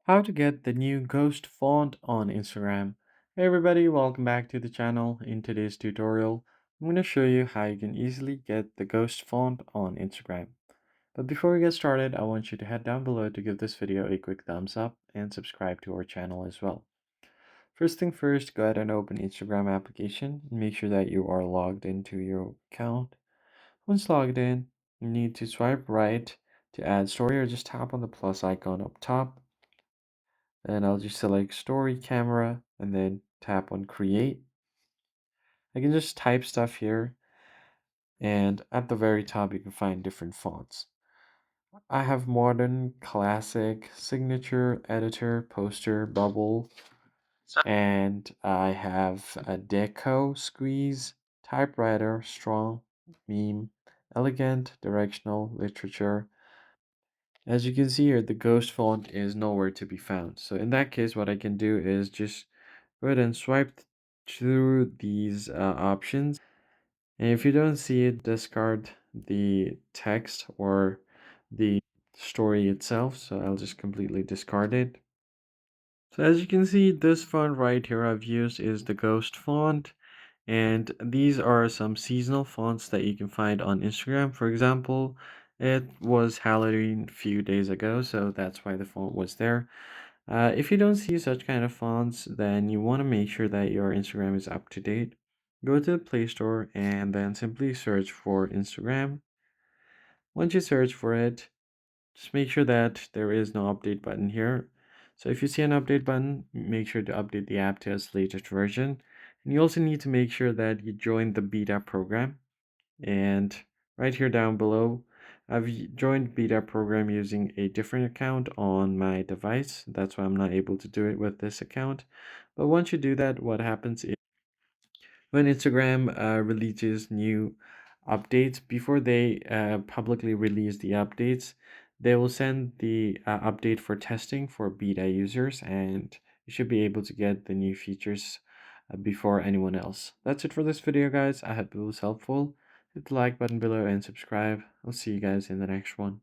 How to get the new ghost font on Instagram. Hey everybody, welcome back to the channel. In today's tutorial, I'm going to show you how you can easily get the ghost font on Instagram. But before we get started, I want you to head down below to give this video a quick thumbs up and subscribe to our channel as well. First thing first, go ahead and open Instagram application and make sure that you are logged into your account. Once logged in, you need to swipe right to add story or just tap on the plus icon up top. And I'll just select story camera and then tap on create. I can just type stuff here, and at the very top you can find different fonts. I have modern, classic, signature, editor, poster, bubble, and I have a deco, squeeze, typewriter, strong, meme, elegant, directional, literature. As you can see here, the ghost font is nowhere to be found. So in that case, what I can do is just go ahead and swipe through these options. And if you don't see it, discard the text or the story itself. So I'll just completely discard it. So as you can see, this font right here I've used is the Ghost font. And these are some seasonal fonts that you can find on Instagram. For example, it was Halloween a few days ago, so that's why the font was there. If you don't see such kind of fonts, then you want to make sure that your Instagram is up to date. Go to the Play Store and then simply search for Instagram. Once you search for it, just make sure that there is no update button here. So if you see an update button, make sure to update the app to its latest version. And you also need to make sure that you join the beta program. And right here down below, I've joined beta program using a different account on my device. That's why I'm not able to do it with this account. But once you do that, what happens is when Instagram releases new updates, before they publicly release the updates, they will send the update for testing for beta users, and you should be able to get the new features before anyone else. That's it for this video, guys. I hope it was helpful. Hit the like button below and subscribe. I'll see you guys in the next one.